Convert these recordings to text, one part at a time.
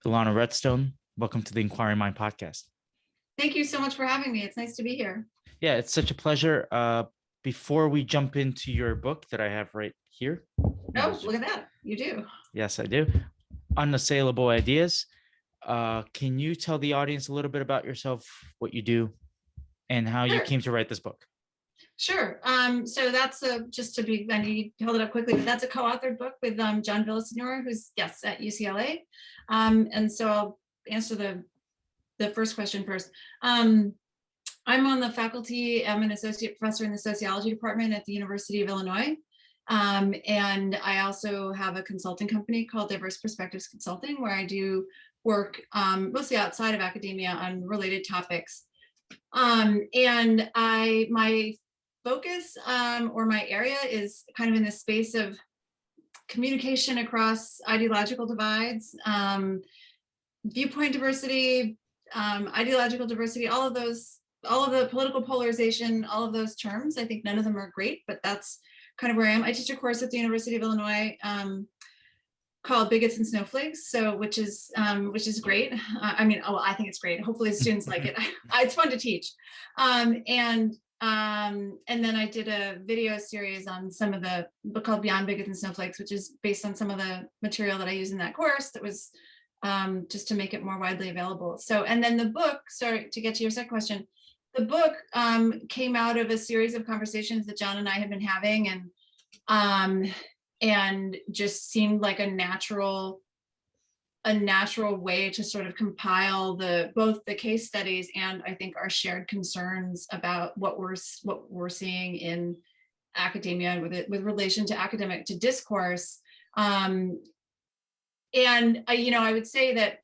Ilana Redstone. Welcome to the Inquiring Mind Podcast. Thank you so much for having me. It's nice to be here. Yeah, it's such a pleasure. Before we jump into your book that I have right here. Oh, look at that. You do. Yes, I do. Unassailable Ideas. Can you tell the audience a little bit about yourself, what you do, and how you came to write this book? Sure. So that's I need to hold it up quickly, but that's a co-authored book with John Villasenor, who's at UCLA. And so I'll answer the first question first. I'm on the faculty. I'm an associate professor in the sociology department at the University of Illinois. And I also have a consulting company called Diverse Perspectives Consulting, where I do work mostly outside of academia on related topics. And my focus or my area is kind of in the space of communication across ideological divides, viewpoint diversity, ideological diversity, all of the political polarization, all of those terms. I think none of them are great, but that's kind of where I am. I teach a course at the University of Illinois called Bigots and Snowflakes, which is great. I think it's great. Hopefully students like it. It's fun to teach. And then I did a video series on some of the book called Beyond Bigots and Snowflakes, which is based on some of the material that I use in that course. That was just to make it more widely available. So, and then the book, sorry, to get to your second question, the book came out of a series of conversations that John and I had been having, and just seemed like a natural way to sort of compile both the case studies and I think our shared concerns about what we're seeing in academia with relation to discourse. And I would say that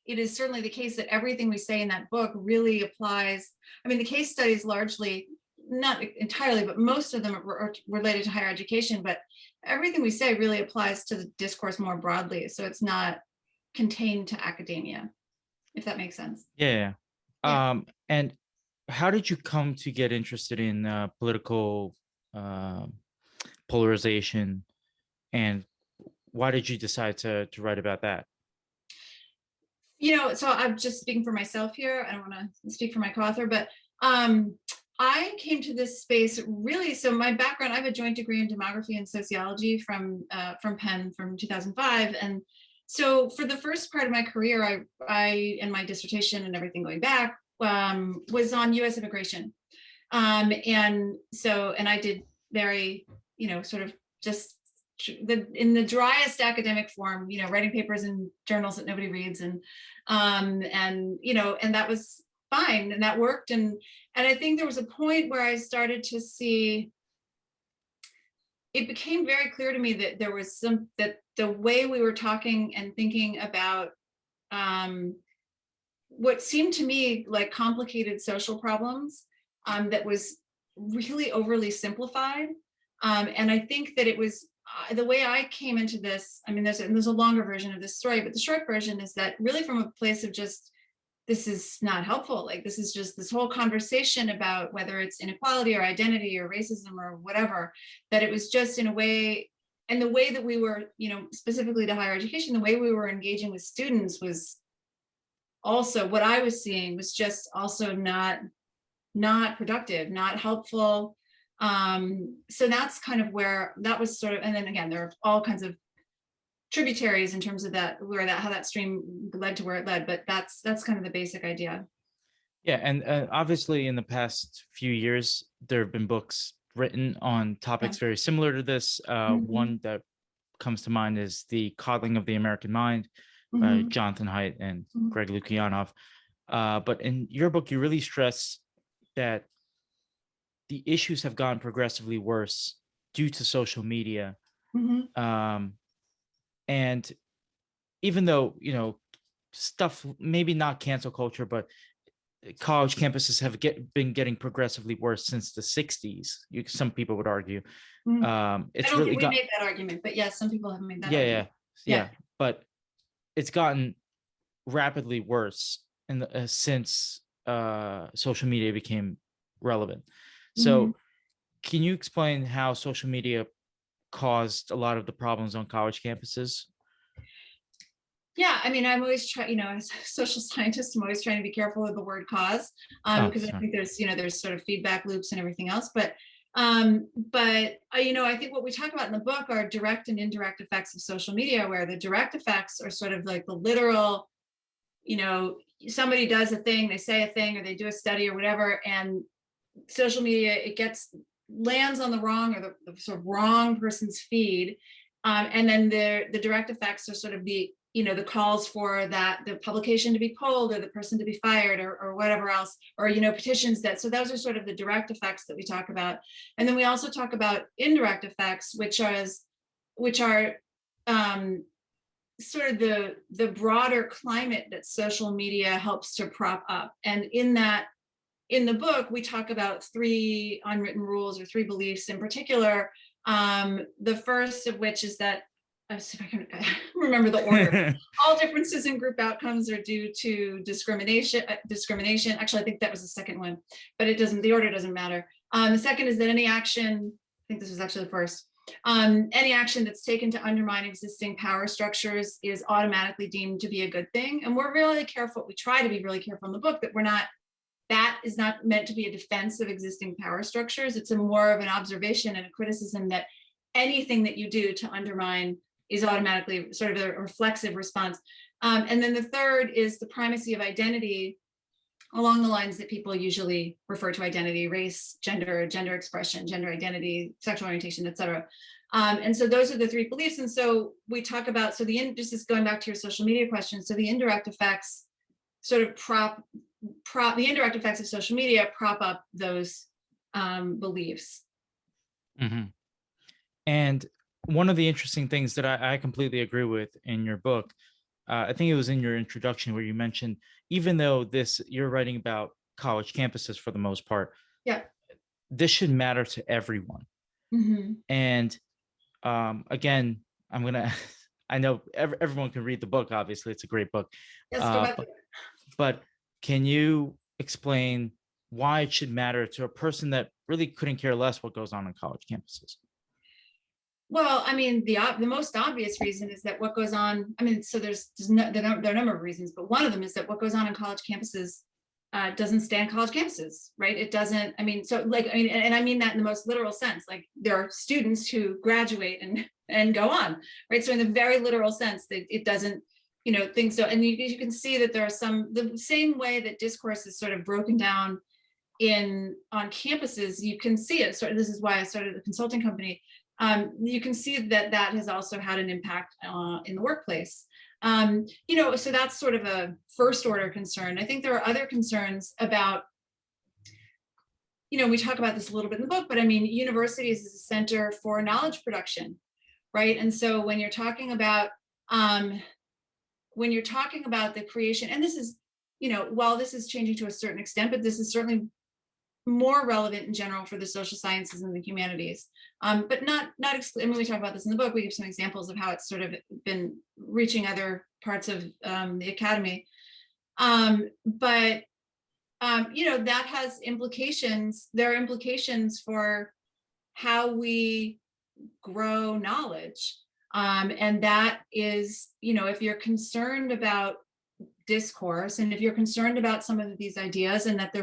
it is certainly the case that everything we say in that book really applies. I mean, the case studies largely, not entirely, but most of them are related to higher education, but everything we say really applies to the discourse more broadly. So it's not contained to academia, if that makes sense. Yeah. And how did you come to get interested in political polarization, and why did you decide to write about that? So I'm just speaking for myself here. I don't want to speak for my co-author, but I came to this space really. So my background, I have a joint degree in demography and sociology from Penn from 2005, and so for the first part of my career, I and my dissertation and everything going back was on U.S. immigration, and I did very sort of just in the driest academic form, writing papers in journals that nobody reads, and that was fine, and that worked, and I think there was a point where I started to see, it became very clear to me that there was that the way we were talking and thinking about what seemed to me like complicated social problems that was really overly simplified, and I think that it was the way I came into this. I mean, there's a longer version of this story, but the short version is that really from a place of just, this is not helpful. Like, this is just this whole conversation about whether it's inequality or identity or racism or whatever, that it was just in a way, and the way that we were, specifically to higher education, the way we were engaging with students was also, what I was seeing was just also not productive, not helpful. So that's kind of where that was sort of, and then again, there are all kinds of tributaries in terms of how that stream led to where it led, but that's kind of the basic idea. Yeah, and obviously in the past few years, there have been books written on topics very similar to this. One that comes to mind is The Coddling of the American Mind by Jonathan Haidt and Greg Lukianoff. But in your book, you really stress that the issues have gotten progressively worse due to social media. And even though, stuff, maybe not cancel culture, but college campuses have been getting progressively worse since the 60s. Some people would argue. It's I don't really think we made that argument, but yes, some people have made that argument. Yeah. But it's gotten rapidly worse since social media became relevant. So can you explain how social media caused a lot of the problems on college campuses? Yeah, I mean, I'm always trying, as a social scientist, I'm always trying to be careful with the word cause, Oh, because I sorry. think there's sort of feedback loops and everything else. But I think what we talk about in the book are direct and indirect effects of social media, where the direct effects are sort of like the literal, somebody does a thing, they say a thing, or they do a study or whatever, and social media, lands on the wrong or the sort of wrong person's feed. And then the direct effects are sort of the calls for the publication to be pulled or the person to be fired or whatever else, or, petitions so those are sort of the direct effects that we talk about. And then we also talk about indirect effects, which are sort of the broader climate that social media helps to prop up. And in the book, we talk about 3 unwritten rules or 3 beliefs in particular. The first of which is that, let's see if I can remember the order. All differences in group outcomes are due to discrimination. Actually, I think that was the second one, but the order doesn't matter. The second is that any action, I think this was actually the first, any action that's taken to undermine existing power structures is automatically deemed to be a good thing. And we're really careful, we try to be really careful in the book that is not meant to be a defense of existing power structures. It's more of an observation and a criticism that anything that you do to undermine is automatically sort of a reflexive response. And then the third is the primacy of identity, along the lines that people usually refer to identity: race, gender expression, gender identity, sexual orientation, et cetera. And so those are the 3 beliefs. And so we talk about, this is going back to your social media question. So the indirect effects sort of the indirect effects of social media prop up those beliefs. Mm-hmm. And one of the interesting things that I completely agree with in your book, I think it was in your introduction where you mentioned, even though you're writing about college campuses for the most part, Yeah. this should matter to everyone. Mm-hmm. And again, I know everyone can read the book. Obviously, it's a great book. Let's go back. But can you explain why it should matter to a person that really couldn't care less what goes on college campuses? Well, I mean, the most obvious reason is that what goes on, I mean, so there are a number of reasons, but one of them is that what goes on college campuses doesn't stand college campuses, right? It doesn't, I mean, and I mean that in the most literal sense. Like, there are students who graduate and go on, right? So in the very literal sense, that it doesn't, things so, and you can see that there are the same way that discourse is sort of broken down on campuses, you can see it. So this is why I started the consulting company. You can see that has also had an impact in the workplace. So that's sort of a first order concern. I think there are other concerns about, we talk about this a little bit in the book, but I mean, universities is a center for knowledge production, right? And so when you're talking about the creation, and this is, while this is changing to a certain extent, but this is certainly more relevant in general for the social sciences and the humanities, but not when we talk about this in the book, we give some examples of how it's sort of been reaching other parts of the academy. But that has implications. There are implications for how we grow knowledge, and that is, if you're concerned about discourse, and if you're concerned about some of these ideas, and that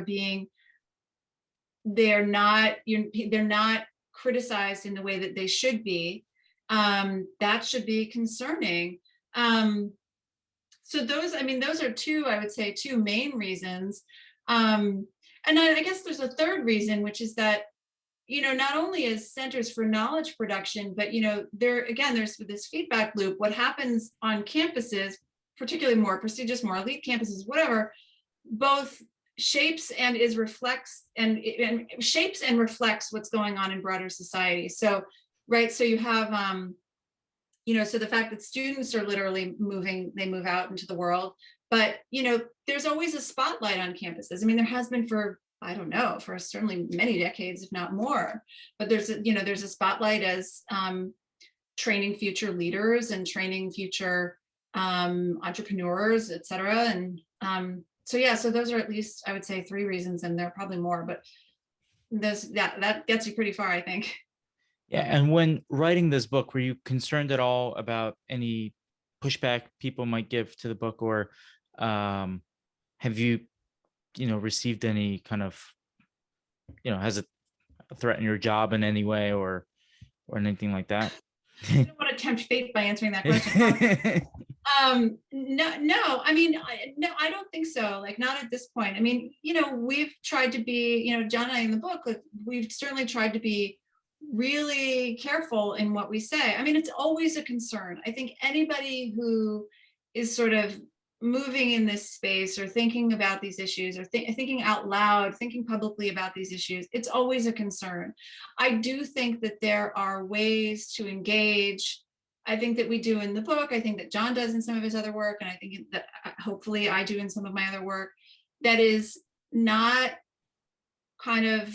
they're not criticized in the way that they should be, that should be concerning. So those are I would say two main reasons. And I guess there's a third reason, which is that, not only as centers for knowledge production, but, there's this feedback loop. What happens on campuses, particularly more prestigious, more elite campuses, whatever, both shapes and reflects what's going on in broader society. So, right. So you have, so the fact that students are literally they move out into the world, but, there's always a spotlight on campuses. I mean, there has been for certainly many decades, if not more, but there's a spotlight as training future leaders and training future entrepreneurs, et cetera. And, so those are at least, I would say, 3 reasons, and there are probably more, but that gets you pretty far, I think. Yeah. And when writing this book, were you concerned at all about any pushback people might give to the book, or have you, received any kind of, has it threatened your job in any way, or anything like that? I don't want to tempt fate by answering that question. No, I mean, no, I don't think so. Like, not at this point. I mean, we've tried to be, John and I in the book, like, we've certainly tried to be really careful in what we say. I mean, it's always a concern. I think anybody who is sort of moving in this space or thinking about these issues or thinking out loud, thinking publicly about these issues, it's always a concern. I do think that there are ways to engage. I think that we do in the book. I think that John does in some of his other work. And I think that hopefully I do in some of my other work, that is not kind of,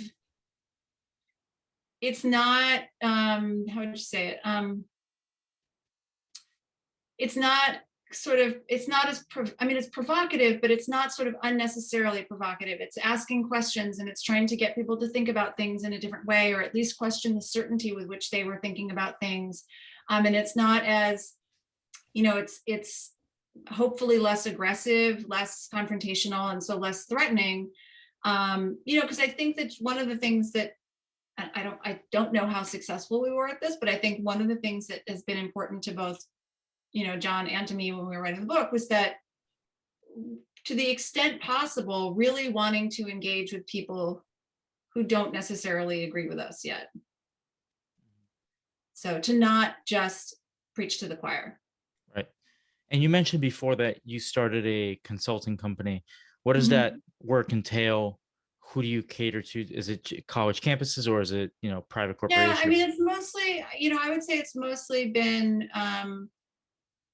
it's not, how would you say it? It's not sort of, it's not as, I mean, it's provocative, but it's not sort of unnecessarily provocative. It's asking questions and it's trying to get people to think about things in a different way, or at least question the certainty with which they were thinking about things. And it's not as, it's hopefully less aggressive, less confrontational, and so less threatening. Because I think that one of the things that, I don't know how successful we were at this, but I think one of the things that has been important to both, John and to me when we were writing the book, was that, to the extent possible, really wanting to engage with people who don't necessarily agree with us yet. So to not just preach to the choir. Right. And you mentioned before that you started a consulting company. What does that work entail? Who do you cater to? Is it college campuses, or is it, private corporations? Yeah, I mean, it's mostly, I would say it's mostly been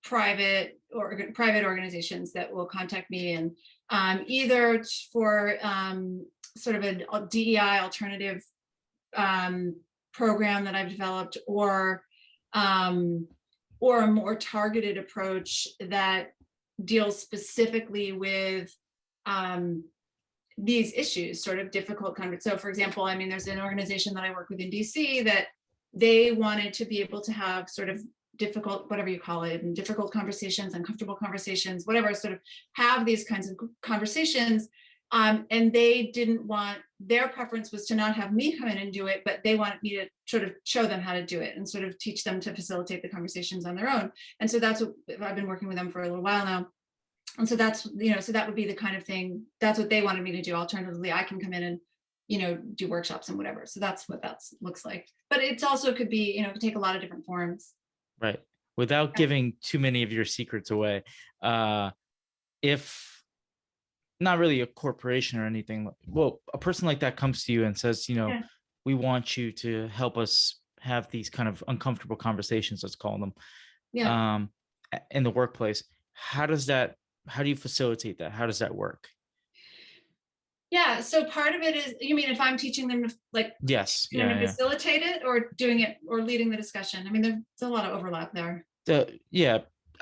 private organizations that will contact me, and either for sort of a DEI alternative program that I've developed, or a more targeted approach that deals specifically with these issues, sort of difficult conversations. So for example, I mean, there's an organization that I work with in DC that they wanted to be able to have sort of difficult, whatever you call it, and difficult conversations, uncomfortable conversations, whatever, sort of have these kinds of conversations. And they didn't want, their preference was to not have me come in and do it, but they wanted me to sort of show them how to do it and sort of teach them to facilitate the conversations on their own. And so that's what I've been working with them for a little while now. And so that's, so that would be the kind of thing, that's what they wanted me to do. Alternatively, I can come in and, do workshops and whatever. So that's what that looks like. But it's also could be, it could take a lot of different forms. Right. Without giving too many of your secrets away, if not really a corporation or anything, well, a person like that comes to you and says, we want you to help us have these kind of uncomfortable conversations, let's call them, in the workplace. How do you facilitate that? How does that work? Yeah, so part of it is, you mean if I'm teaching them to facilitate it, or doing it, or leading the discussion? I mean, there's a lot of overlap there. I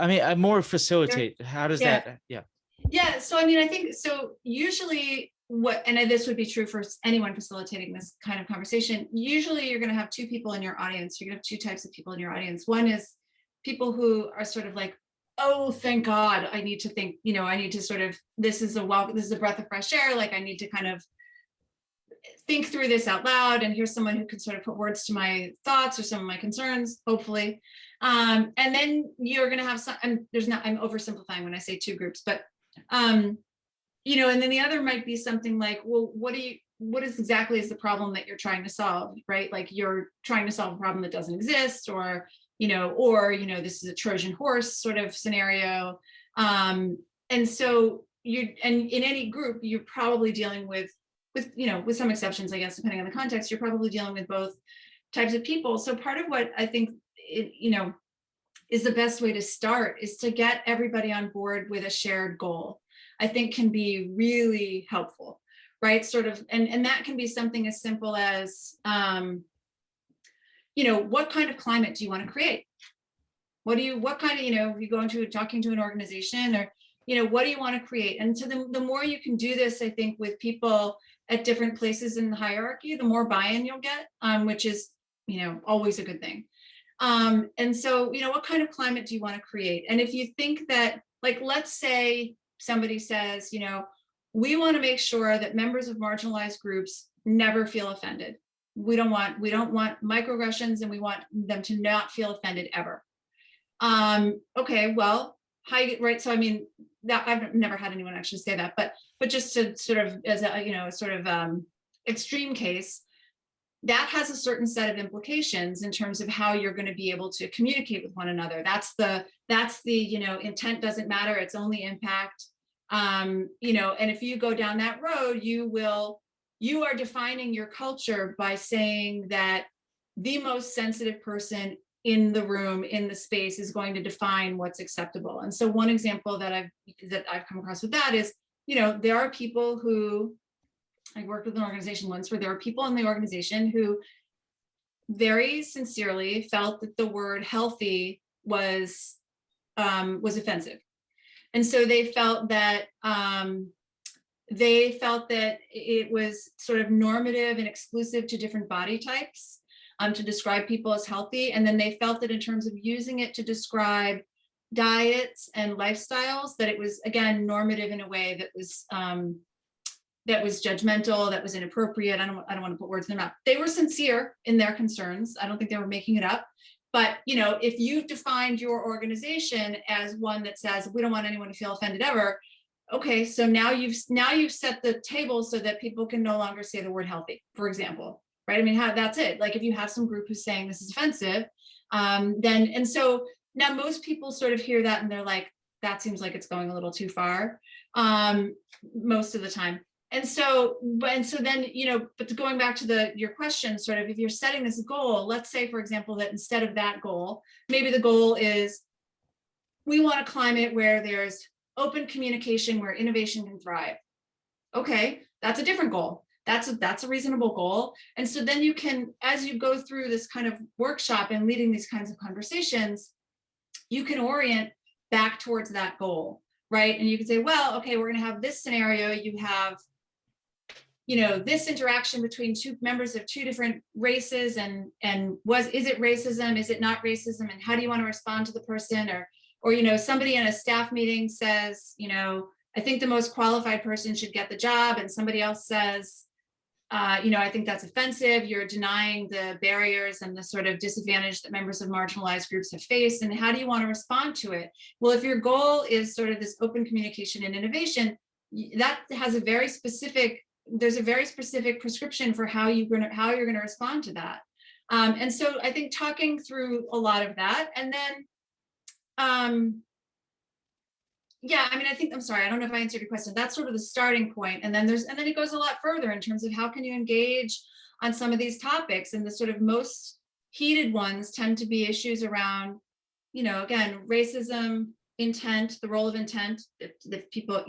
mean, I more facilitate. How does that? Yeah, so I mean, I think, so usually and this would be true for anyone facilitating this kind of conversation, usually you're going to have two people in your audience. You're going to have two types of people in your audience. One is people who are sort of like, oh, thank God, I need to think, I need to sort of, this is a breath of fresh air. Like, I need to kind of think through this out loud. And here's someone who can sort of put words to my thoughts or some of my concerns, hopefully. And then you're going to have some, I'm oversimplifying when I say two groups, but, and then the other might be something like, well, what is exactly is the problem that you're trying to solve, right? Like, you're trying to solve a problem that doesn't exist, or this is a Trojan horse sort of scenario. And so in any group, you're probably dealing with some exceptions, I guess, depending on the context, you're probably dealing with both types of people. So part of what I think, is the best way to start is to get everybody on board with a shared goal. I think can be really helpful, right? Sort of, and that can be something as simple as, what kind of climate do you want to create? What kind of, if you go into talking to an organization, or, what do you want to create? And so the more you can do this, I think, with people at different places in the hierarchy, the more buy-in you'll get, which is, always a good thing. And so, what kind of climate do you want to create? And if you think that, like, let's say somebody says, we want to make sure that members of marginalized groups never feel offended. We don't want microaggressions, and we want them to not feel offended ever. Okay, well, right. So, I mean, that I've never had anyone actually say that, but just to sort of, as a, sort of extreme case, that has a certain set of implications in terms of how you're going to be able to communicate with one another. That's the intent doesn't matter, it's only impact. And if you go down that road, you are defining your culture by saying that the most sensitive person in the room, in the space, is going to define what's acceptable. And so one example that I've come across with that is, there are people who, I worked with an organization once where there were people in the organization who very sincerely felt that the word healthy was offensive. And so they felt that it was sort of normative and exclusive to different body types to describe people as healthy. And then they felt that in terms of using it to describe diets and lifestyles, that it was, again, normative in a way that was judgmental, that was inappropriate. I don't want to put words in their mouth. They were sincere in their concerns. I don't think they were making it up. But if you've defined your organization as one that says we don't want anyone to feel offended ever, okay, so now you've set the table so that people can no longer say the word healthy, for example, right? I mean, that's it. Like, if you have some group who's saying this is offensive, and so now most people sort of hear that and they're like, that seems like it's going a little too far, most of the time. And so then, but going back to your question, sort of, if you're setting this goal, let's say, for example, that instead of that goal, maybe the goal is we want a climate where there's open communication, where innovation can thrive. Okay, that's a different goal. That's a reasonable goal. And so then you can, as you go through this kind of workshop and leading these kinds of conversations, you can orient back towards that goal, right? And you can say, well, okay, we're going to have this scenario. You have this interaction between two members of two different races, and is it racism? Is it not racism? And how do you want to respond to the person? Or somebody in a staff meeting says, I think the most qualified person should get the job. And somebody else says, I think that's offensive. You're denying the barriers and the sort of disadvantage that members of marginalized groups have faced. And how do you want to respond to it? Well, if your goal is sort of this open communication and innovation, that has there's a very specific prescription for how you're going to respond to that. And so I think talking through a lot of that, and then, I'm sorry, I don't know if I answered your question. That's sort of the starting point. And then it goes a lot further in terms of how can you engage on some of these topics. And the sort of most heated ones tend to be issues around, again, racism, intent, the role of intent, if people,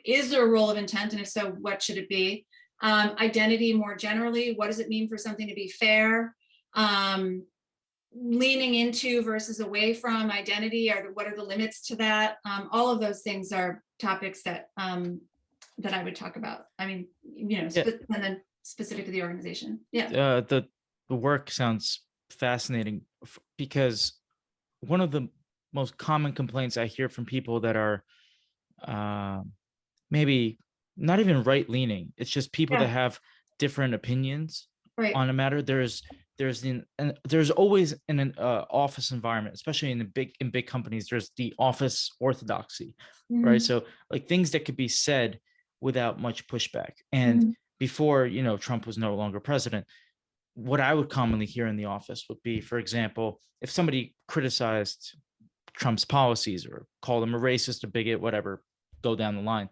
is there a role of intent? And if so, what should it be? Identity more generally, what does it mean for something to be fair? Leaning into versus away from identity, what are the limits to that? All of those things are topics that I would talk about. I mean, and then specific to the organization. Yeah. The work sounds fascinating because one of the most common complaints I hear from people that are maybe not even right-leaning, it's just people that have different opinions on a matter. There's always in an office environment, especially in big companies, there's the office orthodoxy, right? So like things that could be said without much pushback. And before, Trump was no longer president, what I would commonly hear in the office would be, for example, if somebody criticized Trump's policies or called him a racist, a bigot, whatever, go down the line,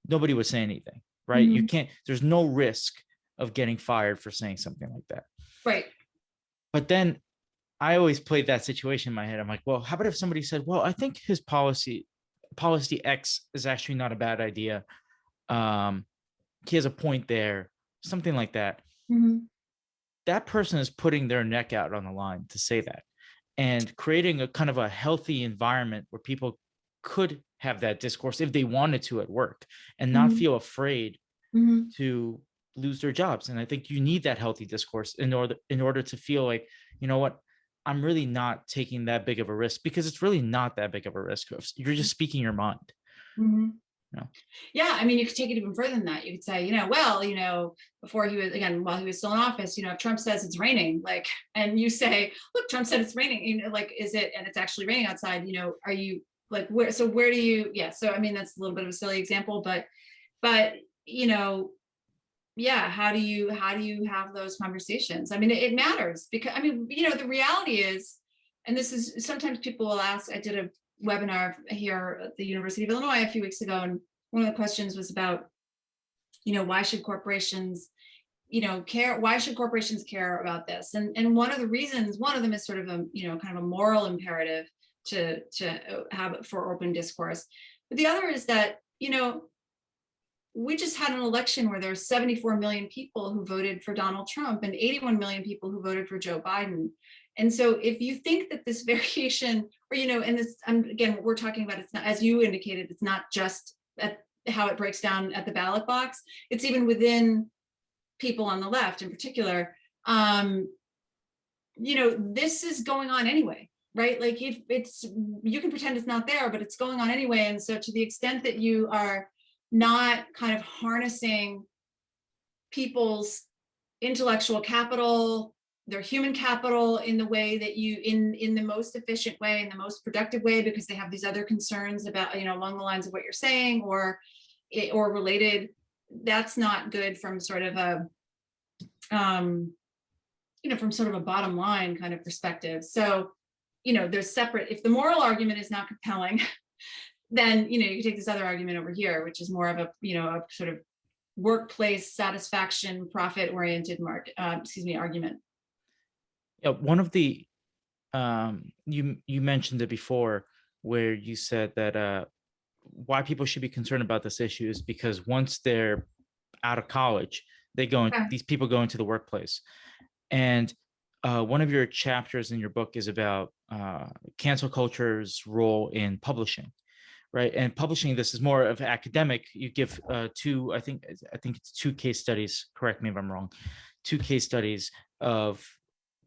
nobody would say anything, right? You can't, there's no risk of getting fired for saying something like that. Right. But then I always played that situation in my head. I'm like, well, how about if somebody said, well, I think his policy X is actually not a bad idea. He has a point there, something like that. That person is putting their neck out on the line to say that, and creating a kind of a healthy environment where people could have that discourse if they wanted to at work and not feel afraid to lose their jobs. And I think you need that healthy discourse in order to feel like, you know what, I'm really not taking that big of a risk, because it's really not that big of a risk. You're just speaking your mind. Mm-hmm. No. Yeah, I mean, you could take it even further than that. You could say, before he was, again, while he was still in office, if Trump says it's raining, like, and you say, look, Trump said it's raining, like, is it, and it's actually raining outside, are you, like, where do you, yeah. So, I mean, that's a little bit of a silly example, but, yeah, how do you have those conversations? I mean, it matters, because, I mean, the reality is, and this is, sometimes people will ask, I did a webinar here at the University of Illinois a few weeks ago, and one of the questions was about, why should corporations, care? Why should corporations care about this? And one of the reasons, one of them is sort of a, kind of a moral imperative to have it for open discourse. But the other is that, we just had an election where there's 74 million people who voted for Donald Trump and 81 million people who voted for Joe Biden. And so if you think that this variation, or, and this, again, what we're talking about, it's not, as you indicated, it's not just at how it breaks down at the ballot box, it's even within people on the left in particular. This is going on anyway, right? Like, if it's, you can pretend it's not there, but it's going on anyway. And so to the extent that you are not kind of harnessing people's intellectual capital, their human capital, in the way that you, in the most efficient way, in the most productive way, because they have these other concerns about, along the lines of what you're saying, or related, that's not good from sort of a, from sort of a bottom line kind of perspective. So, there's separate, if the moral argument is not compelling, then, you take this other argument over here, which is more of a, a sort of workplace satisfaction, profit-oriented argument. Yeah, one of the you mentioned it before, where you said that why people should be concerned about this issue is because once they're out of college, these people go into the workplace. And one of your chapters in your book is about cancel culture's role in publishing, right? And publishing, this is more of academic. You give two, I think it's 2 case studies, correct me if I'm wrong, 2 case studies of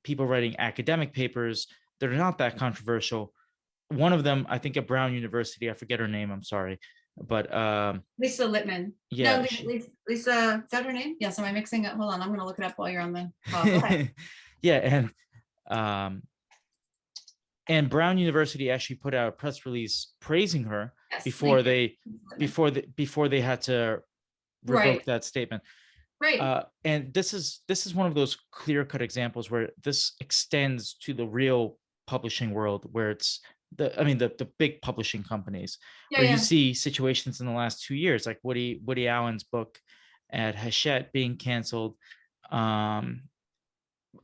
people writing academic papers that are not that controversial. One of them, I think at Brown University, I forget her name, I'm sorry, but Lisa Littman. yeah, no, Lisa, is that her name? Yes. Am I mixing it? Hold on, I'm going to look it up while you're on the call. Go ahead. Yeah, and Brown University actually put out a press release praising her before they had to revoke that statement. Right. And this is one of those clear-cut examples where this extends to the real publishing world, where it's the big publishing companies, where you see situations in the last 2 years, like Woody Allen's book at Hachette being canceled.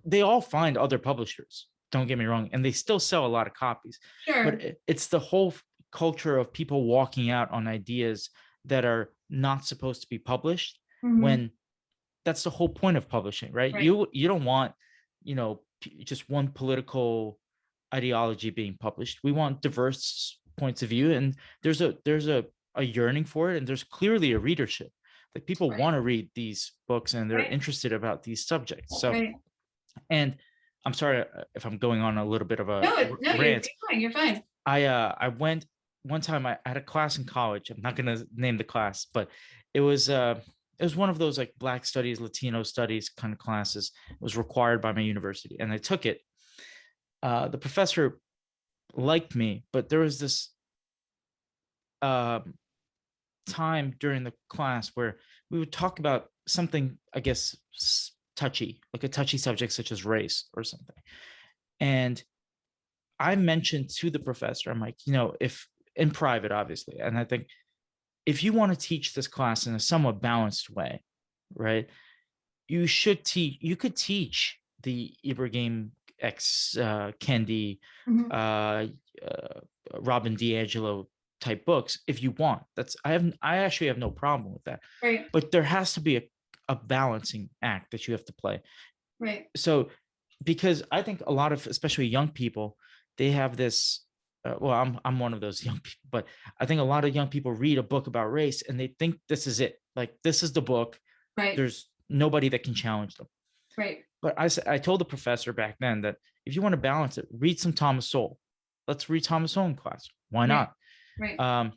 They all find other publishers, don't get me wrong, and they still sell a lot of copies. Sure. But it's the whole culture of people walking out on ideas that are not supposed to be published, when that's the whole point of publishing, right? You don't want, just one political ideology being published. We want diverse points of view, and there's a yearning for it, and there's clearly a readership. Like, people want to read these books, and they're interested about these subjects. So, and I'm sorry if I'm going on a little bit of a rant. You're fine. I went one time. I had a class in college. I'm not going to name the class, but it was one of those, like, Black studies, Latino studies kind of classes. It was required by my university, and I took it. The professor liked me, but there was this time during the class where we would talk about something, I guess, touchy, like a touchy subject such as race or something. And I mentioned to the professor, I'm like, if in private, obviously, and I think, if you want to teach this class in a somewhat balanced way, right, you could teach the Ibrahim X Kendi, Robin DiAngelo type books if you want. I actually have no problem with that. Right. But there has to be a balancing act that you have to play. Right. So, because I think a lot of, especially young people, they have this, I'm one of those young people, but I think a lot of young people read a book about race and they think this is it. Like, this is the book. Right. There's nobody that can challenge them. Right. But I told the professor back then that if you want to balance it, read some Thomas Sowell. Let's read Thomas Sowell in class. Why Right. not? Right.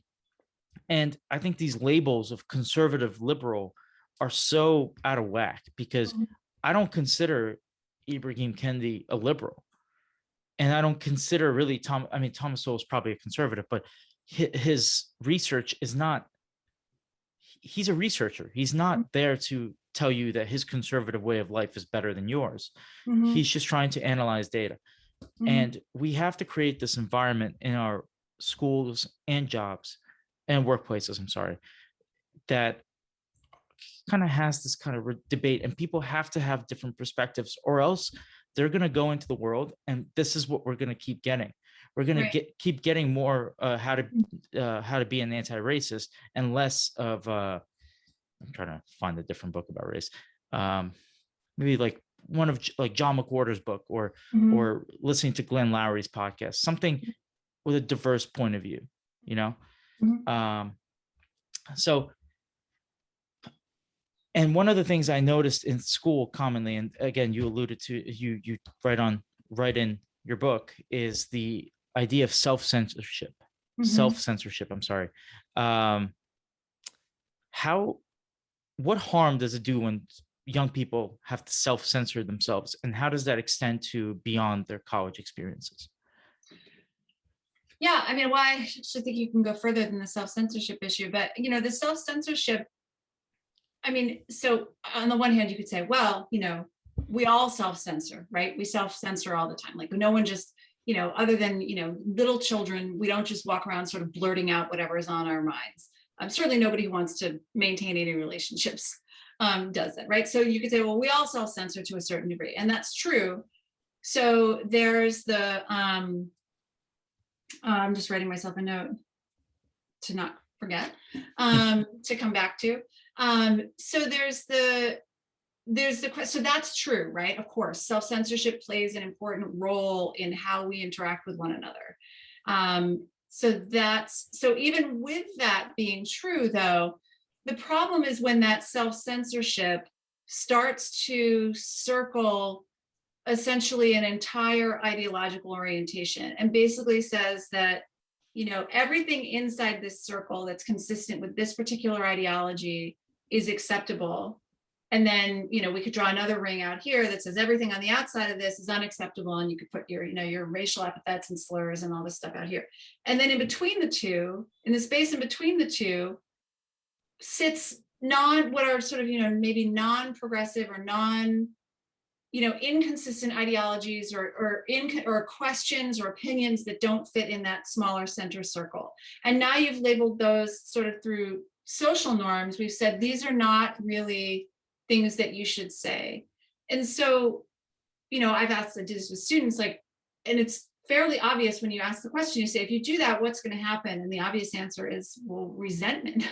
And I think these labels of conservative liberal are so out of whack, because I don't consider Ibrahim Kendi a liberal. And I don't consider really Thomas Sowell is probably a conservative, but his research is not, he's a researcher. He's not there to tell you that his conservative way of life is better than yours. He's just trying to analyze data. And we have to create this environment in our schools and jobs and workplaces, that kind of has this kind of debate, and people have to have different perspectives, or else they're going to go into the world, and this is what we're going to keep getting. We're going to keep getting more how to be an anti-racist, and less of I'm trying to find a different book about race. Maybe like one of like John McWhorter's book, or listening to Glenn Lowry's podcast, something with a diverse point of view, so. And one of the things I noticed in school commonly, and again, you alluded to, you write in your book, is the idea of self-censorship. Self-censorship, I'm sorry. What harm does it do when young people have to self-censor themselves, and how does that extend to beyond their college experiences? Yeah, I mean, well, I actually think you can go further than the self-censorship issue, but the self-censorship, I mean, so on the one hand, you could say, well, we all self-censor, right? We self-censor all the time. Like no one just, other than, little children, we don't just walk around sort of blurting out whatever is on our minds. Certainly nobody who wants to maintain any relationships does that, right? So you could say, well, we all self-censor to a certain degree, and that's true. So there's the, I'm just writing myself a note to not forget, to come back to. So so that's true, right? Of course, self-censorship plays an important role in how we interact with one another. So even with that being true, though, the problem is when that self-censorship starts to circle essentially an entire ideological orientation, and basically says that everything inside this circle that's consistent with this particular ideology is acceptable. And then, we could draw another ring out here that says everything on the outside of this is unacceptable. And you could put your racial epithets and slurs and all this stuff out here. And then in between the two, in the space in between the two, sits what are sort of, maybe non-progressive or inconsistent ideologies or questions or opinions that don't fit in that smaller center circle. And now you've labeled those sort of through social norms. We've said these are not really things that you should say. And so, I've asked, I did this with students, and it's fairly obvious when you ask the question, you say, if you do that, what's going to happen? And the obvious answer is, well, resentment.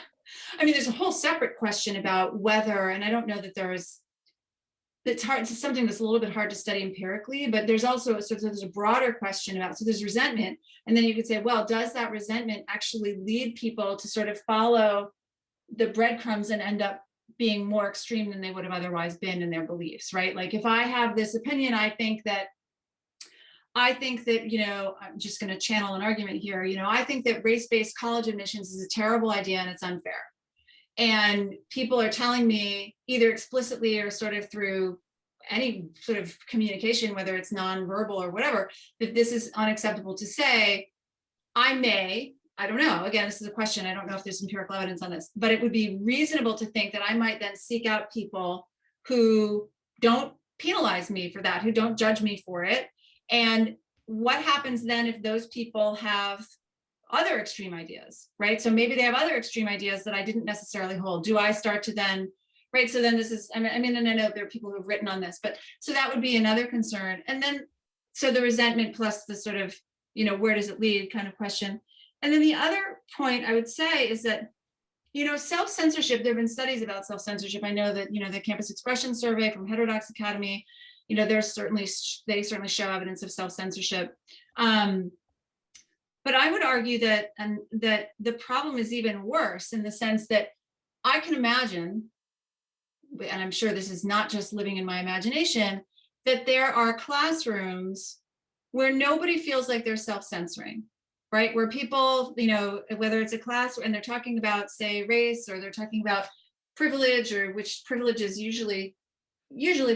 I mean, there's a whole separate question about whether, and I don't know that that's hard. It's something that's a little bit hard to study empirically, but there's also there's a broader question about, so there's resentment. And then you could say, well, does that resentment actually lead people to sort of follow the breadcrumbs and end up being more extreme than they would have otherwise been in their beliefs, right? Like if I have this opinion, I think that, I'm just going to channel an argument here. I think that race-based college admissions is a terrible idea and it's unfair. And people are telling me either explicitly or sort of through any sort of communication, whether it's nonverbal or whatever, that this is unacceptable to say. I don't know, again, this is a question, I don't know if there's empirical evidence on this, but it would be reasonable to think that I might then seek out people who don't penalize me for that, who don't judge me for it. And what happens then if those people have other extreme ideas, right? So maybe they have other extreme ideas that I didn't necessarily hold. Do I start to then, right? So then this is, and I know there are people who've written on this, but so that would be another concern. And then, so the resentment plus the sort of, where does it lead kind of question. And then the other point I would say is that, self-censorship, there have been studies about self-censorship. I know that, the Campus Expression Survey from Heterodox Academy, they certainly show evidence of self-censorship. But I would argue that the problem is even worse in the sense that I can imagine and I'm sure this is not just living in my imagination, that there are classrooms where nobody feels like they're self-censoring, right? Where people, whether it's a class and they're talking about, say, race, or they're talking about privilege, or which privilege is usually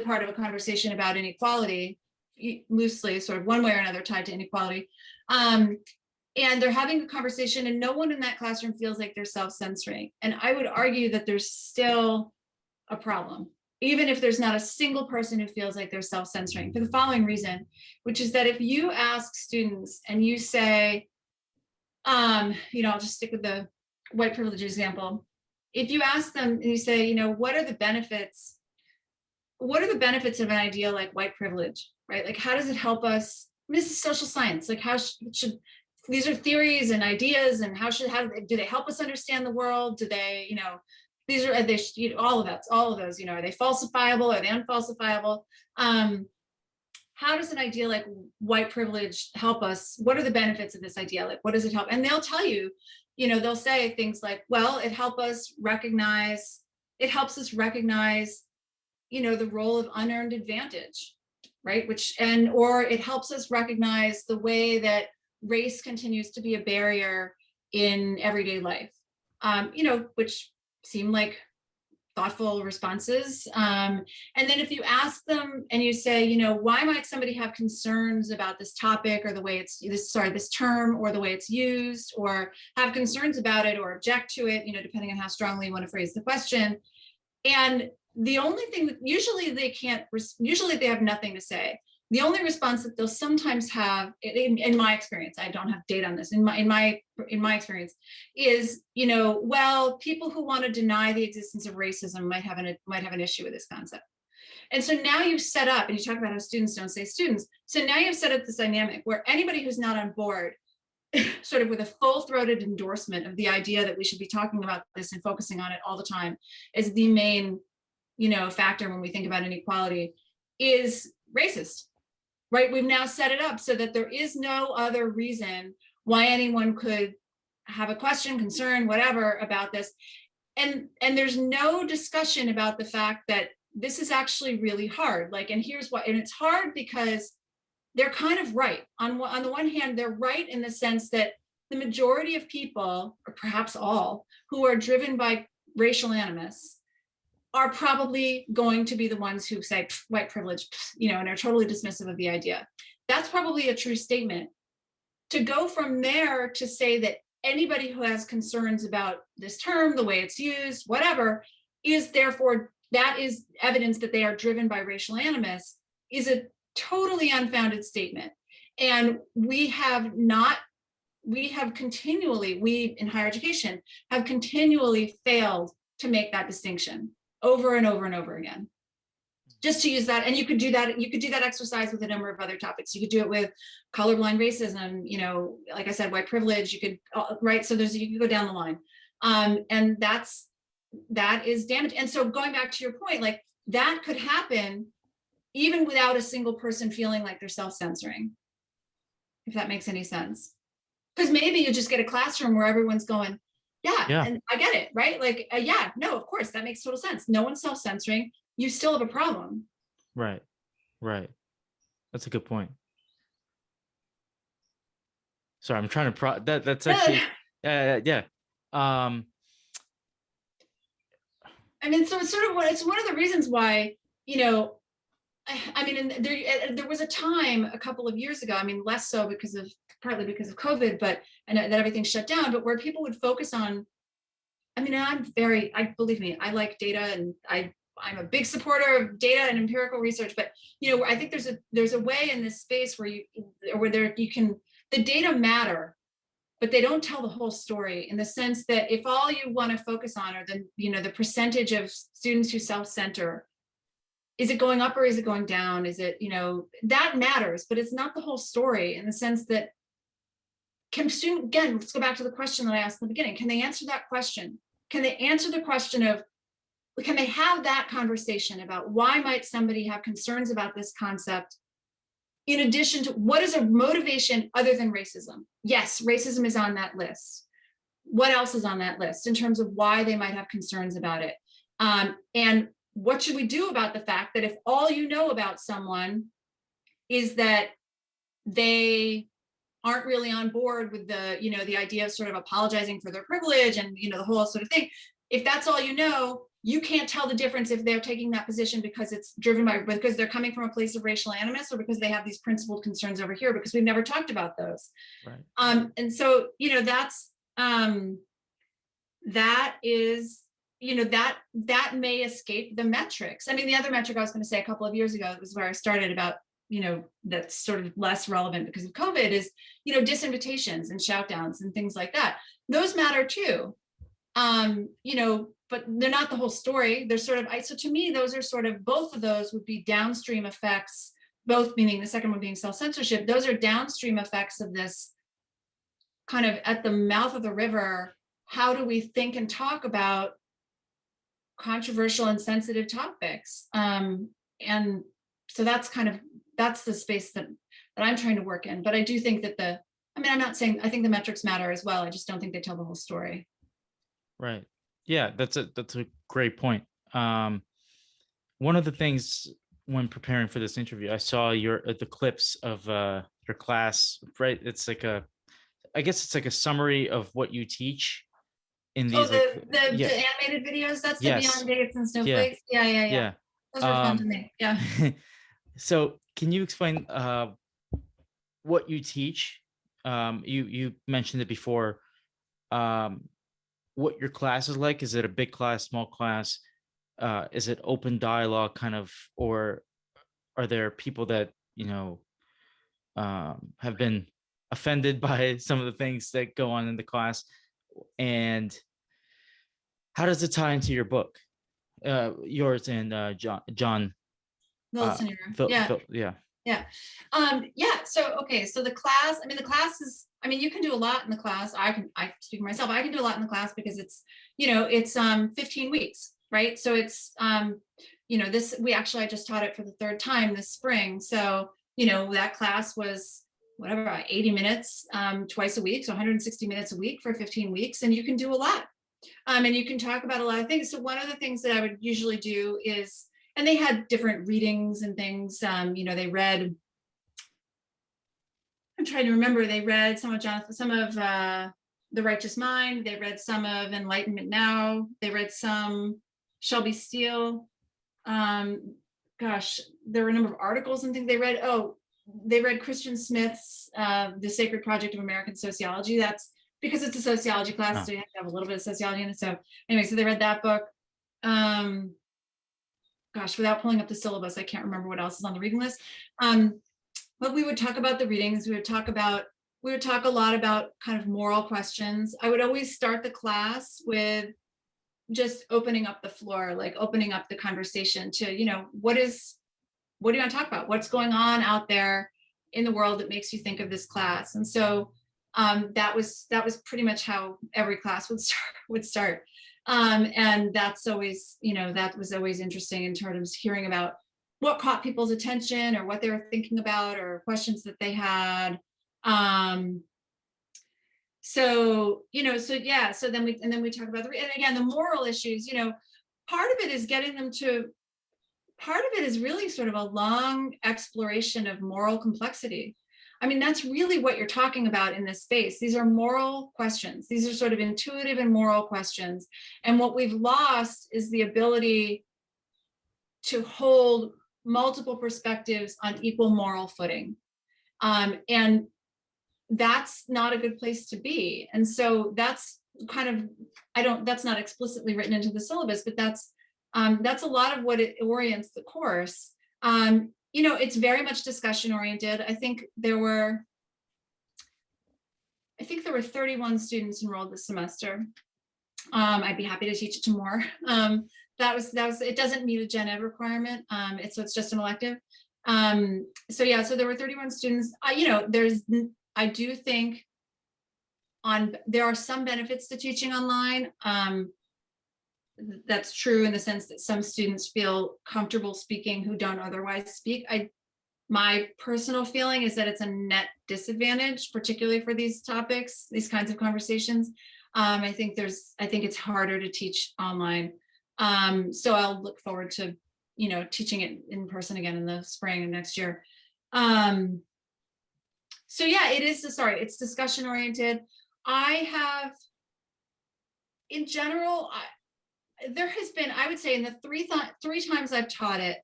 part of a conversation about inequality, loosely, sort of one way or another tied to inequality. And they're having a conversation and no one in that classroom feels like they're self-censoring. And I would argue that there's still a problem, even if there's not a single person who feels like they're self-censoring, for the following reason, which is that if you ask students and you say, I'll just stick with the white privilege example. If you ask them and you say, what are the benefits of an idea like white privilege, right? Like, how does it help us? This is social science. Like, how should these are theories and ideas, and how do they help us understand the world? Do they, these are all of those, are they falsifiable? Are they unfalsifiable? How does an idea like white privilege help us? What are the benefits of this idea? Like, what does it help? And they'll tell you, they'll say things like, well, it helps us recognize, the role of unearned advantage, right? Or it helps us recognize the way that race continues to be a barrier in everyday life, which seem like thoughtful responses. And then if you ask them and you say, why might somebody have concerns about this topic, or the way this term, or the way it's used, or have concerns about it, or object to it, depending on how strongly you want to phrase the question. And the only thing that usually they have nothing to say. The only response that they'll sometimes have, in my experience, I don't have data on this, in my experience, is, well, people who want to deny the existence of racism might have an issue with this concept. And so now you've set up, and you talk about how students don't say students. So now you've set up this dynamic where anybody who's not on board, sort of with a full-throated endorsement of the idea that we should be talking about this and focusing on it all the time as the main, factor when we think about inequality, is racist, right? We've now set it up so that there is no other reason why anyone could have a question, concern, whatever about this. And there's no discussion about the fact that this is actually really hard. And here's why. And it's hard because they're kind of right. On the one hand, they're right in the sense that the majority of people, or perhaps all, who are driven by racial animus are probably going to be the ones who say white privilege, and are totally dismissive of the idea. That's probably a true statement. To go from there to say that anybody who has concerns about this term, the way it's used, whatever, is therefore, that is evidence that they are driven by racial animus, is a totally unfounded statement. And we in higher education have continually failed to make that distinction over and over and over again. Just to use that, and you could do that exercise with a number of other topics. You could do it with colorblind racism, like I said, white privilege, you could, right? So you could go down the line. And that is damage. And so going back to your point, like, that could happen even without a single person feeling like they're self-censoring, if that makes any sense. Because maybe you just get a classroom where everyone's going, yeah. And I get it, right? Like, no, of course, that makes total sense. No one's self-censoring. You still have a problem. Right. That's a good point. Sorry, I'm trying to that's actually, yeah. I mean, so it's one of the reasons why, there was a time a couple of years ago, I mean, less so partly because of COVID, and that everything shut down, but where people would focus on, believe me, I like data, and I'm a big supporter of data and empirical research, but I think there's a way in this space where the data matter, but they don't tell the whole story, in the sense that if all you want to focus on are the percentage of students who self-center, is it going up or is it going down? Is it, that matters, but it's not the whole story, in the sense that again, let's go back to the question that I asked in the beginning. Can they answer that question? Can they answer the question of, can they have that conversation about why might somebody have concerns about this concept, in addition to what is a motivation other than racism? Yes, racism is on that list. What else is on that list in terms of why they might have concerns about it? And what should we do about the fact that if all you know about someone is that they aren't really on board with the, the idea of sort of apologizing for their privilege and, the whole sort of thing. If that's all you know, you can't tell the difference if they're taking that position because it's driven by, because they're coming from a place of racial animus, or because they have these principled concerns over here, because we've never talked about those. Right. And so, that's, that is, that may escape the metrics. I mean, the other metric I was going to say a couple of years ago, was where I started about, that's sort of less relevant because of COVID, is, disinvitations and shout downs and things like that. Those matter too. But they're not the whole story. They're sort of, so to me, those are sort of, both of those would be downstream effects, both meaning the second one being self-censorship. Those are downstream effects of this kind of at the mouth of the river. How do we think and talk about controversial and sensitive topics? And so that's the space that I'm trying to work in. But I do think that I'm not saying, I think the metrics matter as well. I just don't think they tell the whole story. Right. Yeah, that's a great point. One of the things when preparing for this interview, I saw the clips of your class, right? It's like I guess it's like a summary of what you teach in these. The animated videos, that's the Beyond Bigots and Snowflakes. Yeah. Those were fun to make. Yeah. So can you explain what you teach? You mentioned it before. What your class is like? Is it a big class, small class? Is it open dialogue kind of, or are there people that, have been offended by some of the things that go on in the class? And how does it tie into your book? Yours and John. So, okay. So the class is, you can do a lot in the class. I speak for myself. I can do a lot in the class because it's, it's 15 weeks, right? So it's, I just taught it for the third time this spring. So, that class was whatever, 80 minutes twice a week. So 160 minutes a week for 15 weeks. And you can do a lot. And you can talk about a lot of things. So one of the things that I would usually do is, and they had different readings and things, they read, I'm trying to remember, they read some of The Righteous Mind, they read some of Enlightenment Now, they read some Shelby Steele. There were a number of articles and things they read. They read Christian Smith's The Sacred Project of American Sociology. That's because it's a sociology class, so you have to have a little bit of sociology in it. So anyway, so they read that book. Without pulling up the syllabus, I can't remember what else is on the reading list. But we would talk about the readings. We would talk a lot about kind of moral questions. I would always start the class with just opening up the floor, like opening up the conversation to, what do you want to talk about? What's going on out there in the world that makes you think of this class? And so that was pretty much how every class would start. And that's always, that was always interesting in terms of hearing about what caught people's attention or what they were thinking about or questions that they had. So then we talk about and again, the moral issues, part of it is really sort of a long exploration of moral complexity. That's really what you're talking about in this space. These are moral questions. These are sort of intuitive and moral questions. And what we've lost is the ability to hold multiple perspectives on equal moral footing. And that's not a good place to be. And so that's kind of, that's not explicitly written into the syllabus, but that's a lot of what it orients the course. It's very much discussion oriented. I think there were 31 students enrolled this semester. I'd be happy to teach it to more. That was, it doesn't meet a gen ed requirement. It's just an elective. So there were 31 students. I do think there are some benefits to teaching online. That's true in the sense that some students feel comfortable speaking who don't otherwise speak. My personal feeling is that it's a net disadvantage, particularly for these topics, these kinds of conversations. I think it's harder to teach online. So I'll look forward to, teaching it in person again in the spring of next year. So yeah, it's discussion oriented. In general, there has been, I would say, in the three times I've taught it,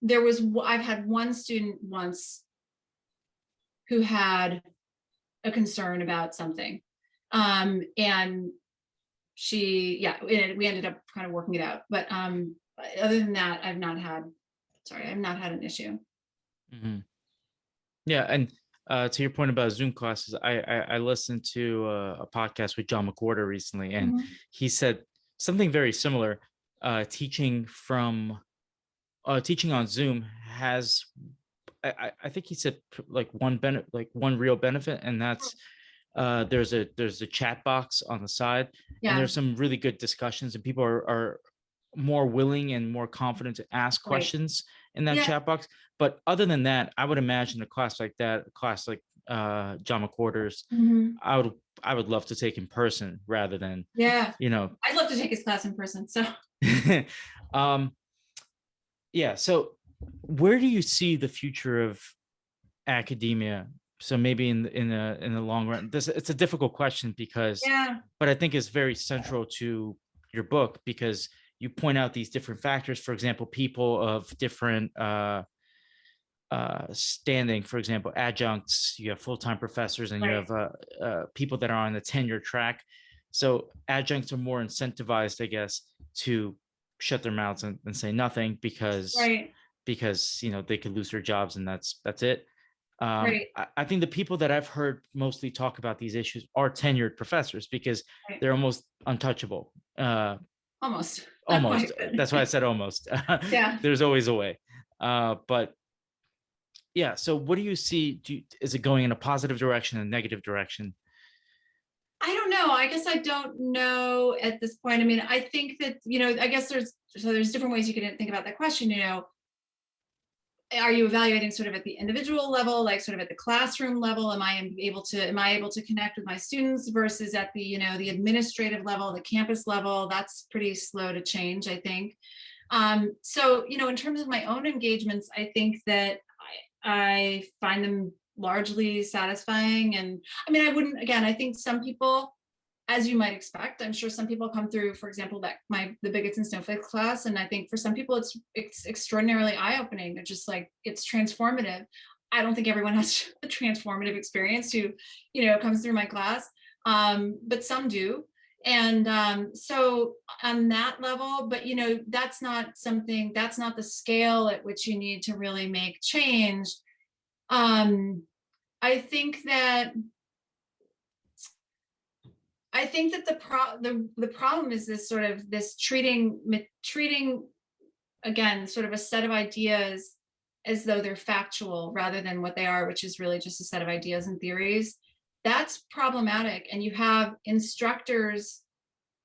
I've had one student once who had a concern about something. And we ended up kind of working it out. But other than that, I've not had an issue. Mm-hmm. Yeah, and to your point about Zoom classes, I listened to a podcast with John McWhorter recently, and he said something very similar. Teaching on Zoom has, I think he said one real benefit, and that's there's a chat box on the side, and there's some really good discussions, and people are more willing and more confident to ask questions in that chat box. But other than that, I would imagine a class like John McWhorter's, I would love to take in person rather than I'd love to take his class in person. So so where do you see the future of academia? So maybe in the long run, it's a difficult question but I think it's very central to your book, because you point out these different factors. For example, people of different standing. For example, adjuncts, you have full-time professors, and you have people that are on the tenure track. So adjuncts are more incentivized, I guess, to shut their mouths and say nothing because they could lose their jobs, and that's it. I think the people that I've heard mostly talk about these issues are tenured professors, because they're almost untouchable. Almost. That's why I said almost. There's always a way. But yeah, so what do you see? Is it going in a positive direction, a negative direction? I don't know. I guess I don't know at this point. I mean, I think that, I guess there's different ways you can think about that question. Are you evaluating sort of at the individual level, like sort of at the classroom level? Am I able to connect with my students, versus at the, the administrative level, the campus level? That's pretty slow to change, I think. So, in terms of my own engagements, I think that I find them largely satisfying. And I mean, I think some people, as you might expect, I'm sure some people come through, for example, the Bigots and Snowflakes class, and I think for some people it's extraordinarily eye-opening. They're just like, it's transformative. I don't think everyone has a transformative experience who, comes through my class, but some do. And so on that level, but that's not the scale at which you need to really make change. I think that the problem is this treating again sort of a set of ideas as though they're factual rather than what they are, which is really just a set of ideas and theories. That's problematic. And you have instructors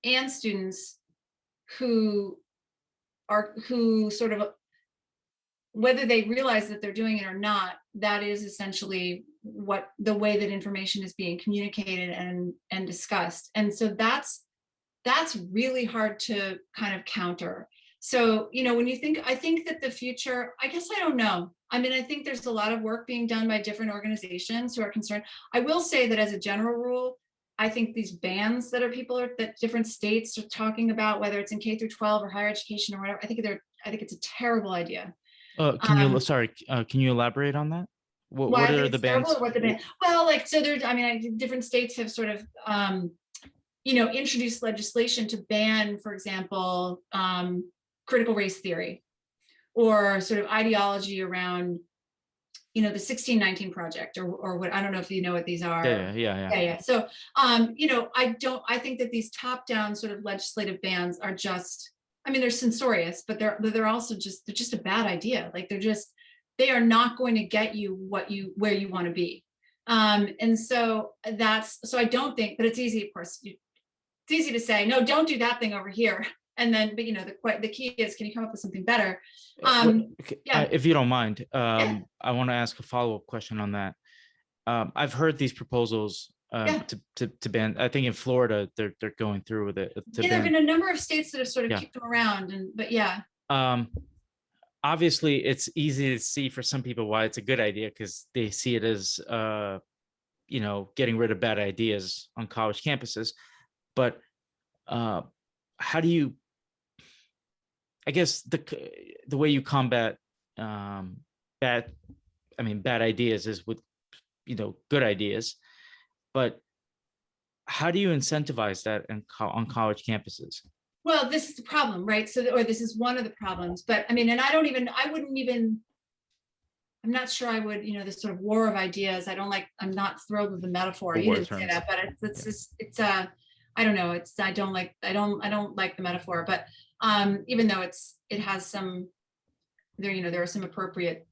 and students who sort of, whether they realize that they're doing it or not, that is essentially the way that information is being communicated and discussed. And so that's really hard to kind of counter. So, when I think that the future, I guess I don't know. I mean, I think there's a lot of work being done by different organizations who are concerned. I will say that as a general rule, I think these bans that different states are talking about, whether it's in K through 12 or higher education or whatever, I think it's a terrible idea. Can you elaborate on that? What are the bans? Well, different states have sort of, introduced legislation to ban, for example, critical race theory, or sort of ideology around, the 1619 Project, or what, I don't know if you know what these are. Yeah. So, I think that these top-down sort of legislative bans are just, I mean, they're censorious, but they're also they're just a bad idea. Like they are not going to get you where you want to be. And so I don't think, but it's easy, of course, it's easy to say, no, don't do that thing over here. And then, but the key is, can you come up with something better? If you don't mind, I want to ask a follow-up question on that. I've heard these proposals Yeah. to ban. I think in Florida they're going through with it to Yeah, there have ban. been a number of states that have sort of Yeah. kicked them around, but yeah. Obviously, it's easy to see for some people why it's a good idea because they see it as getting rid of bad ideas on college campuses. But how do you? I guess the way you combat bad ideas is with good ideas, but how do you incentivize that on college campuses? Well, this is the problem, right? So, or this is one of the problems, but I mean, and I'm not sure I would, this sort of war of ideas. I'm not thrilled with the metaphor. You didn't say that, but I don't know. I don't like the metaphor, but even though it has some, there are some appropriate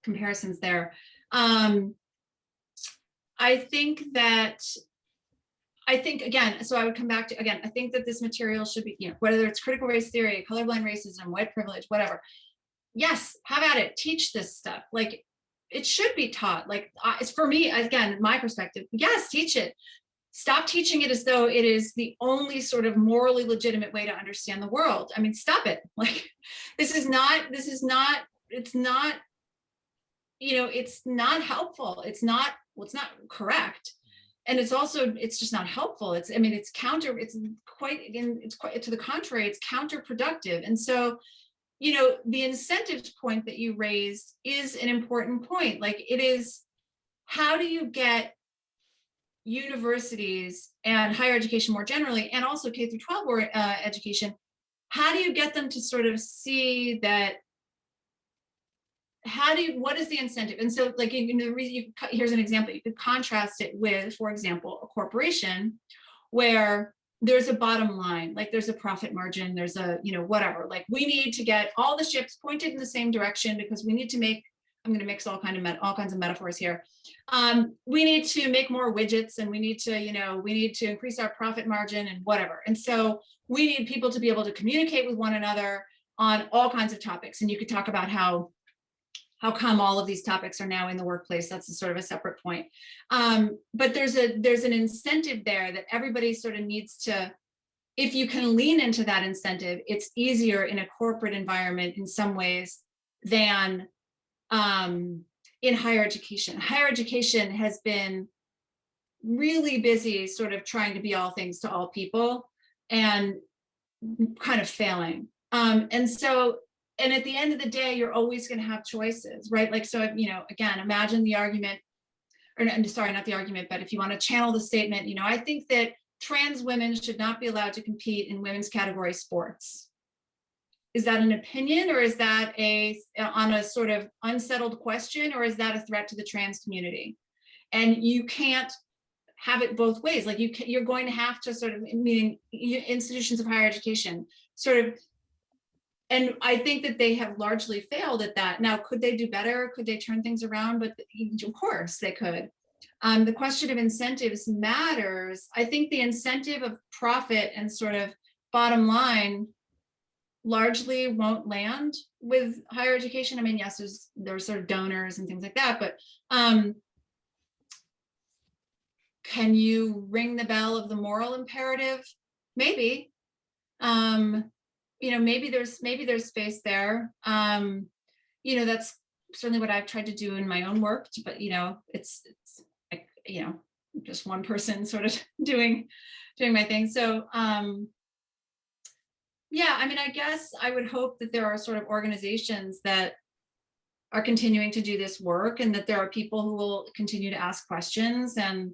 comparisons there. I think again, so I would come back to, again, I think that this material should be, whether it's critical race theory, colorblind racism, white privilege, whatever. Yes, have at it, teach this stuff. Like it should be taught. Like it's for me, again, my perspective, yes, teach it. Stop teaching it as though it is the only sort of morally legitimate way to understand the world. I mean, stop it. Like it's not helpful. It's not correct. And it's just not helpful. It's to the contrary, it's counterproductive. And so, the incentives point that you raised is an important point. Like it is, how do you get universities and higher education more generally, and also K through 12 education, how do you get them to sort of see that? What is the incentive? And so like, here's an example. You could contrast it with, for example, a corporation where there's a bottom line, like there's a profit margin, there's a, whatever, like we need to get all the ships pointed in the same direction because we need to make, I'm going to mix all kinds of metaphors here. We need to make more widgets and we need to increase our profit margin and whatever. And so we need people to be able to communicate with one another on all kinds of topics. And you could talk about how come all of these topics are now in the workplace. That's a sort of a separate point. But there's an incentive there that everybody sort of needs to, if you can lean into that incentive, it's easier in a corporate environment in some ways than in higher education. Higher education has been really busy sort of trying to be all things to all people and kind of failing. And at the end of the day, you're always going to have choices, right? Like, so, again, imagine the argument, or sorry, not the argument, but if you want to channel the statement, I think that trans women should not be allowed to compete in women's category sports. Is that an opinion, or is that on a sort of unsettled question, or is that a threat to the trans community? And you can't have it both ways. Like you're going to have to sort of, meaning institutions of higher education, sort of. And I think that they have largely failed at that. Now, could they do better? Could they turn things around? But of course they could. The question of incentives matters. I think the incentive of profit and sort of bottom line largely won't land with higher education. I mean, yes, there's sort of donors and things like that, but can you ring the bell of the moral imperative? Maybe. Maybe there's space there. That's certainly what I've tried to do in my own work, but it's like, just one person sort of doing my thing. So yeah, I mean, I guess I would hope that there are sort of organizations that are continuing to do this work and that there are people who will continue to ask questions. And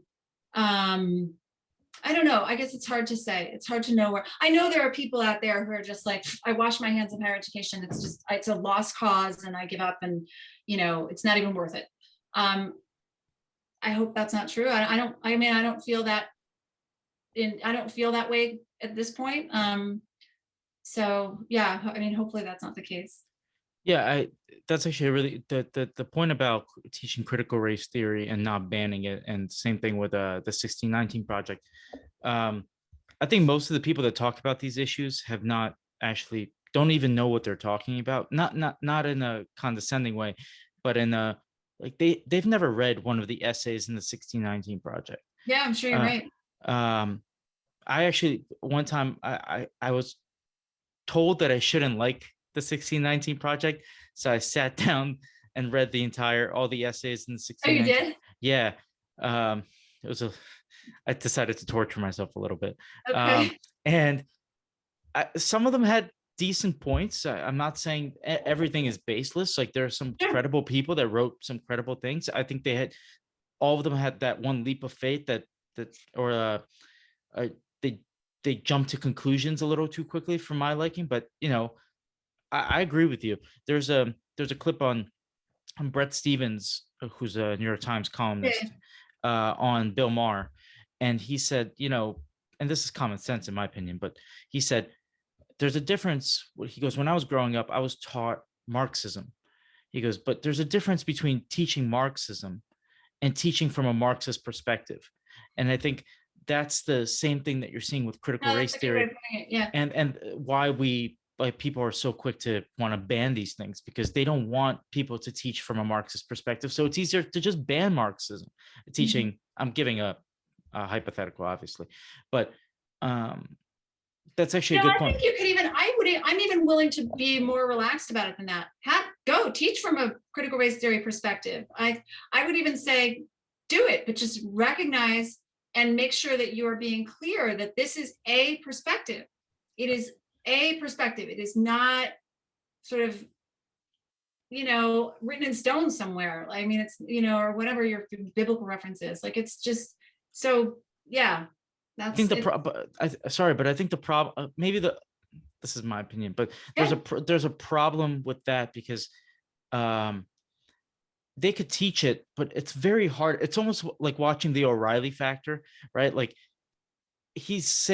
I don't know. I guess it's hard to say. It's hard to know where. I know there are people out there who are just like, I wash my hands of higher education. It's a lost cause and I give up and, it's not even worth it. I hope that's not true. I don't feel that way at this point. So yeah, I mean, hopefully that's not the case. Yeah, that's actually really the point about teaching critical race theory and not banning it, and same thing with the 1619 project. I think most of the people that talk about these issues have not actually don't even know what they're talking about. Not in a condescending way, but in a like they've never read one of the essays in the 1619 project. Yeah, I'm sure you're right. I actually one time I was told that I shouldn't like the 1619 project, so I sat down and read all the essays in the Oh, you 1619. did? Yeah, it was I decided to torture myself a little bit, Okay. and some of them had decent points. I'm not saying everything is baseless. Like there are some Sure. credible people that wrote some credible things. I think all of them had that one leap of faith or uh, they jump to conclusions a little too quickly for my liking. But I agree with you. There's a clip on Brett Stevens, who's a New York Times columnist, on Bill Maher, and he said, and this is common sense in my opinion, but he said there's a difference. He goes, when I was growing up, I was taught Marxism. He goes, but there's a difference between teaching Marxism and teaching from a Marxist perspective. And I think that's the same thing that you're seeing with critical No, race that's a good way of theory, putting it. Yeah. and why people are so quick to want to ban these things, because they don't want people to teach from a Marxist perspective. So it's easier to just ban Marxism teaching. I'm giving a hypothetical, obviously, but that's actually a good I point. think you could I'm even willing to be more relaxed about it than that. Go teach from a critical race theory perspective. I would even say do it, but just recognize and make sure that you are being clear that this is a perspective. It is a perspective. It is not sort of, written in stone somewhere. I mean, it's, or whatever your biblical reference is. Like, it's just, so yeah, I that's think it. sorry, but I think the problem, this is my opinion, but there's a problem with that, because they could teach it, but it's very hard. It's almost like watching the O'Reilly Factor, right? Like he's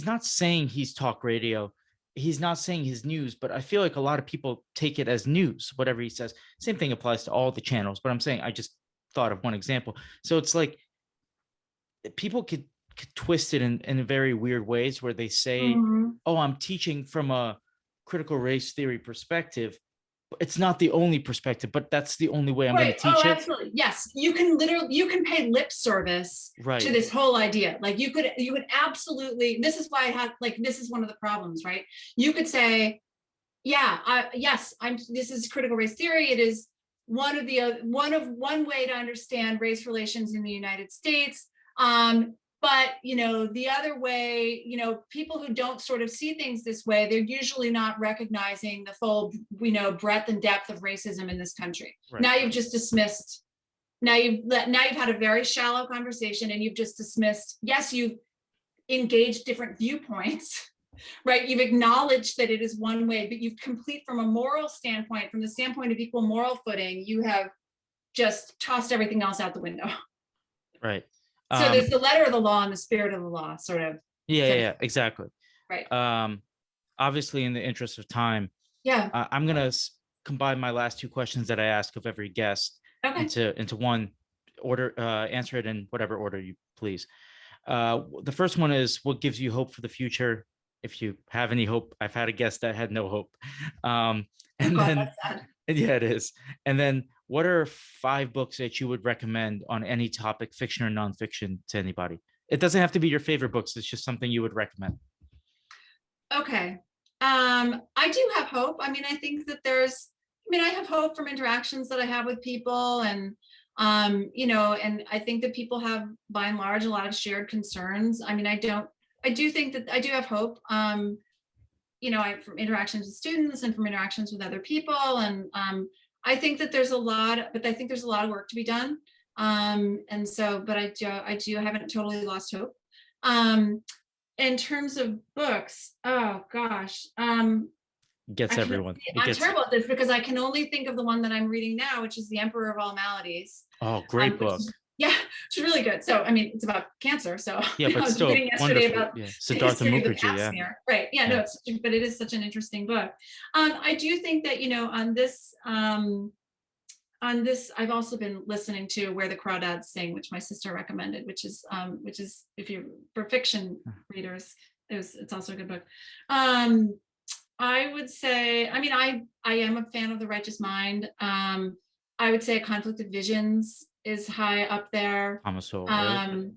not saying he's talk radio. He's not saying his news, but I feel like a lot of people take it as news, whatever he says. Same thing applies to all the channels, but I'm saying I just thought of one example. So it's like people could twist it in very weird ways, where they say, oh, I'm teaching from a critical race theory perspective. It's not the only perspective, but that's the only way I'm going to teach it. Absolutely. Yes. You can pay lip service to this whole idea. Like you could absolutely, this is why this is one of the problems, right? You could say, this is critical race theory. It is one one way to understand race relations in the United States. But the other way, people who don't sort of see things this way, they're usually not recognizing the full, breadth and depth of racism in this country. Right. Now you've just dismissed. Now you've had a very shallow conversation, and you've just dismissed. Yes, you've engaged different viewpoints, right? You've acknowledged that it is one way, but you've from a moral standpoint, from the standpoint of equal moral footing, you have just tossed everything else out the window. Right. So there's the letter of the law and the spirit of the law, sort of. Yeah, exactly. Right. Obviously, in the interest of time, I'm gonna combine my last two questions that I ask of every guest into one order. Answer it in whatever order you please. The first one is, what gives you hope for the future, if you have any hope? I've had a guest that had no hope. And then, that's sad. Yeah, it is. And then, what are 5 books that you would recommend on any topic, fiction or nonfiction, to anybody? It doesn't have to be your favorite books. It's just something you would recommend. Okay. I do have hope. I mean, I think that I have hope from interactions that I have with people, and, and I think that people have, by and large, a lot of shared concerns. I mean, I do think that I do have hope. From interactions with students and from interactions with other people. And I think that there's a lot of work to be done. And so, but I haven't totally lost hope. In terms of books, oh gosh. Everyone. I'm terrible at this, because I can only think of the one that I'm reading now, which is The Emperor of All Maladies. Oh, great book. It's really good. So, I mean, it's about cancer. So yeah, but still wonderful. About Siddhartha Mukherjee. Yeah. Right. Yeah, no, but it is such an interesting book. I do think that, on this, I've also been listening to Where the Crawdads Sing, which my sister recommended, which is if you're for fiction readers, it's also a good book. I would say, I mean, I am a fan of The Righteous Mind. I would say Conflict of Visions is high up there. Thomas Sowell, right?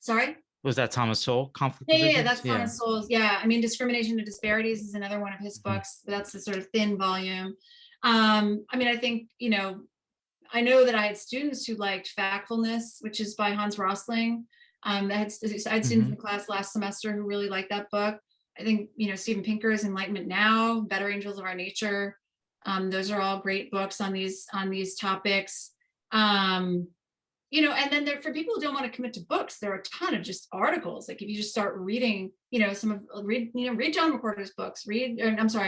Sorry? Was that Thomas Sowell? Conflict Yeah, of yeah, Visions? that's Thomas Sowell's. Yeah, I mean, Discrimination and Disparities is another one of his Mhm. books. That's the sort of thin volume. I mean, I think, I know that I had students who liked Factfulness, which is by Hans Rosling. I had students in Mhm. class last semester who really liked that book. I think, Steven Pinker's Enlightenment Now, Better Angels of Our Nature. Those are all great books on these topics. And then for people who don't want to commit to books, there are a ton of just articles. Like if you just start reading, read John McWhorter's books,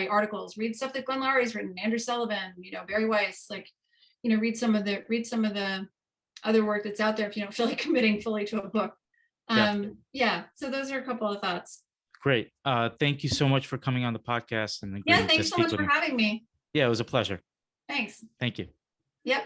articles, read stuff that Glenn Lowry's written, Andrew Sullivan, Barry Weiss, read some of the other work that's out there if you don't feel like committing fully to a book. So those are a couple of thoughts. Great. Thank you so much for coming on the podcast and agreeing Yeah, to thanks so speak much with for me. having me. Yeah, it was a pleasure. Thanks. Thank you. Yep.